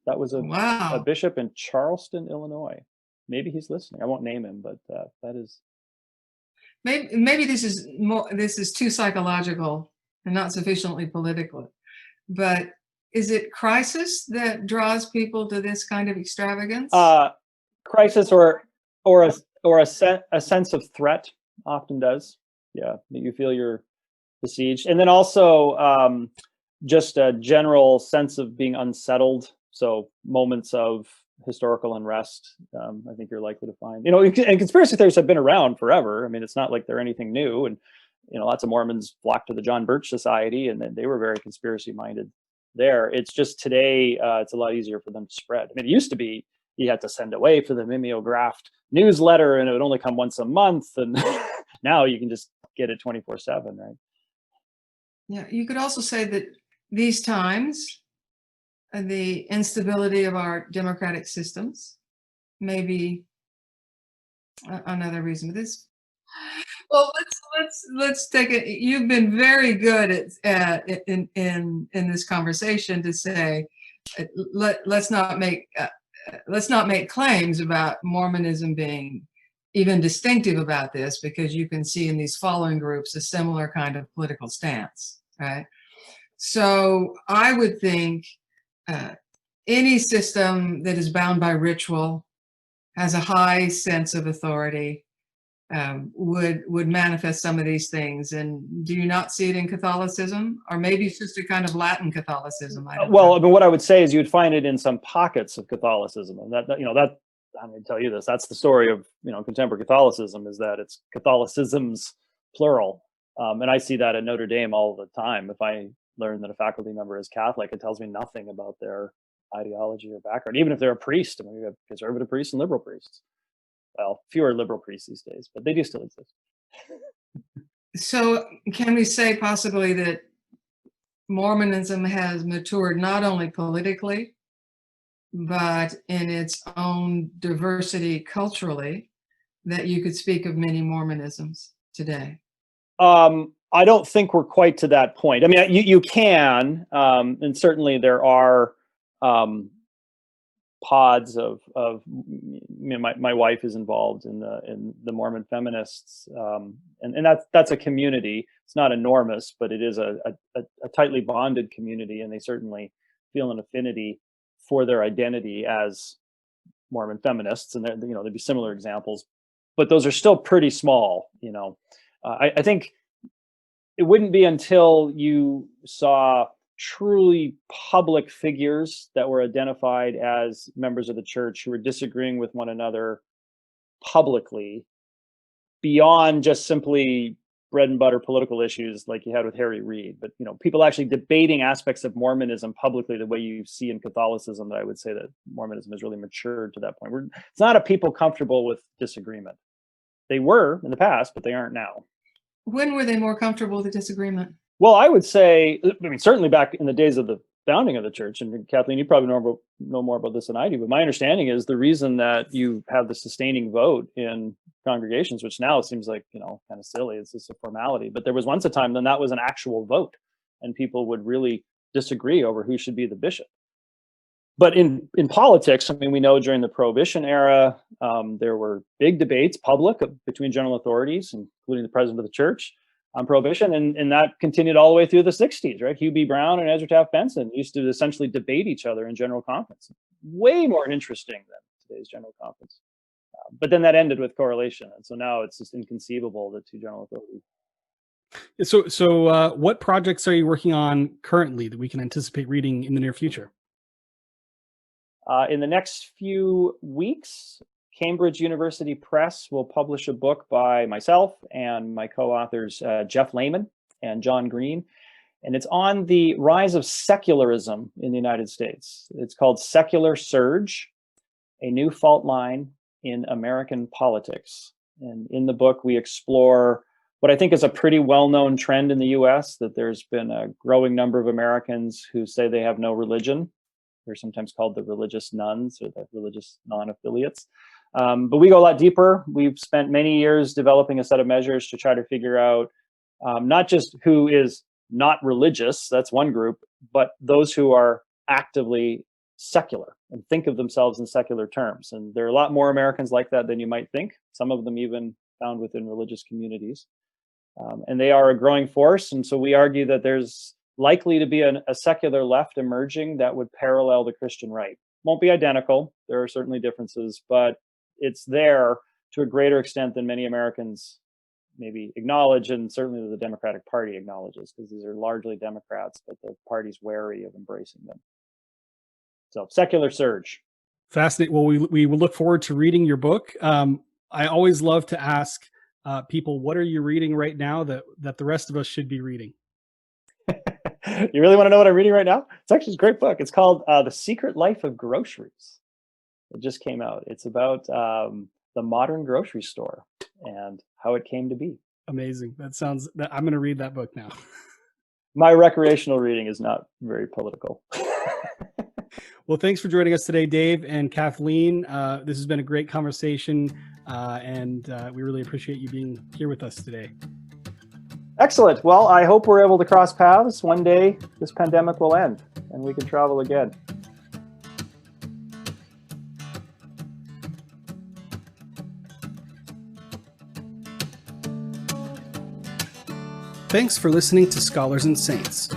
That was a Wow. bishop in Charleston, Illinois. Maybe he's listening. I won't name him, but that is. Maybe this is too psychological and not sufficiently political. But is it crisis that draws people to this kind of extravagance? Crisis or a sense of threat often does. Yeah, you feel you're besieged, and then also just a general sense of being unsettled. So moments of historical unrest, I think you're likely to find. And conspiracy theories have been around forever. I mean, it's not like they're anything new. And lots of Mormons flocked to the John Birch Society, and they were very conspiracy minded there. It's just today, it's a lot easier for them to spread. I mean, it used to be you had to send away for the mimeographed newsletter, and it would only come once a month. And now you can just get it 24/7, right? Yeah, you could also say that these times, the instability of our democratic systems may be another reason for this. Well, let's take it. You've been very good at in this conversation to say, let's not make claims about Mormonism being even distinctive about this, because you can see in these following groups a similar kind of political stance, right? So I would think any system that is bound by ritual, has a high sense of authority, would manifest some of these things. And do you not see it in Catholicism? Or maybe it's just a kind of Latin Catholicism? I don't know. I mean, what I would say is you'd find it in some pockets of Catholicism, and that I'm going to tell you this. That's the story of contemporary Catholicism, is that it's Catholicisms plural, and I see that at Notre Dame all the time. If I learn that a faculty member is Catholic, it tells me nothing about their ideology or background, even if they're a priest. I mean, we have conservative priests and liberal priests. Well, fewer liberal priests these days, but they do still exist. So can we say possibly that Mormonism has matured not only politically, but in its own diversity culturally, that you could speak of many Mormonisms today? I don't think we're quite to that point. I mean, you can, and certainly there are pods of my wife is involved in the Mormon feminists, and that's a community. It's not enormous, but it is a tightly bonded community, and they certainly feel an affinity for their identity as Mormon feminists. And there'd be similar examples, but those are still pretty small. I think it wouldn't be until you saw truly public figures that were identified as members of the church who were disagreeing with one another publicly, beyond just simply bread and butter political issues like you had with Harry Reid, but people actually debating aspects of Mormonism publicly the way you see in Catholicism, that I would say that Mormonism has really matured to that point. It's not a people comfortable with disagreement. They were in the past, but they aren't now. When were they more comfortable with the disagreement? Well, I would say, certainly back in the days of the founding of the church, and Kathleen, you probably know more about this than I do, but my understanding is the reason that you have the sustaining vote in congregations, which now seems like, kind of silly, it's just a formality, but there was once a time when that was an actual vote, and people would really disagree over who should be the bishop. But in politics, we know during the Prohibition era, there were big debates, public, between general authorities, including the president of the church, on Prohibition, and that continued all the way through the 60s, right? Hugh B. Brown and Ezra Taft Benson used to essentially debate each other in general conference. Way more interesting than today's general conference. But then that ended with correlation, and so now it's just inconceivable that two general authorities. So what projects are you working on currently that we can anticipate reading in the near future? In the next few weeks, Cambridge University Press will publish a book by myself and my co-authors, Jeff Lehman and John Green, and it's on the rise of secularism in the United States. It's called Secular Surge, a New Fault Line in American Politics. And in the book, we explore what I think is a pretty well-known trend in the US, that there's been a growing number of Americans who say they have no religion. They're sometimes called the religious nuns or the religious non-affiliates. But we go a lot deeper. We've spent many years developing a set of measures to try to figure out not just who is not religious, that's one group, but those who are actively secular and think of themselves in secular terms. And there are a lot more Americans like that than you might think, some of them even found within religious communities. And they are a growing force. And so we argue that there's likely to be a secular left emerging that would parallel the Christian right. Won't be identical. There are certainly differences, but it's there to a greater extent than many Americans maybe acknowledge, and certainly the Democratic Party acknowledges, because these are largely Democrats, but the party's wary of embracing them. So secular surge. Fascinating. Well, we will look forward to reading your book. I always love to ask people, what are you reading right now that the rest of us should be reading? You really want to know what I'm reading right now? It's actually a great book. It's called The Secret Life of Groceries. It just came out. It's about the modern grocery store and how it came to be. Amazing. I'm going to read that book now. My recreational reading is not very political. Well, thanks for joining us today, Dave and Kathleen. This has been a great conversation, and we really appreciate you being here with us today. Excellent. Well, I hope we're able to cross paths. One day this pandemic will end and we can travel again. Thanks for listening to Scholars and Saints.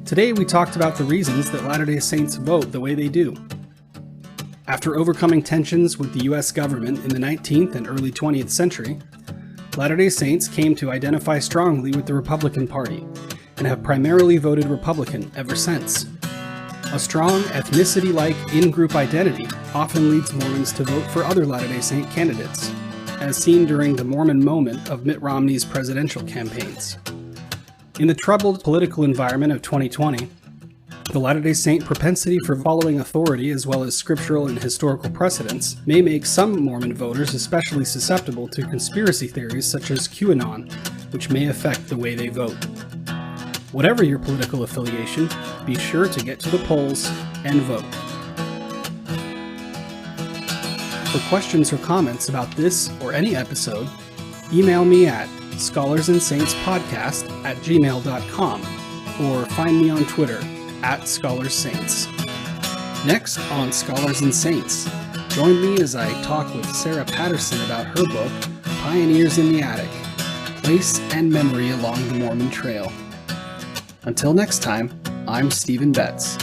Today we talked about the reasons that Latter-day Saints vote the way they do. After overcoming tensions with the U.S. government in the 19th and early 20th century, Latter-day Saints came to identify strongly with the Republican Party and have primarily voted Republican ever since. A strong ethnicity-like in-group identity often leads Mormons to vote for other Latter-day Saint candidates, as seen during the Mormon moment of Mitt Romney's presidential campaigns. In the troubled political environment of 2020, the Latter-day Saint propensity for following authority as well as scriptural and historical precedents may make some Mormon voters especially susceptible to conspiracy theories such as QAnon, which may affect the way they vote. Whatever your political affiliation, be sure to get to the polls and vote. For questions or comments about this or any episode, email me at scholarsandsaintspodcast@gmail.com or find me on Twitter @ScholarsSaints. Next on Scholars and Saints, join me as I talk with Sarah Patterson about her book, Pioneers in the Attic, Place and Memory Along the Mormon Trail. Until next time, I'm Stephen Betts.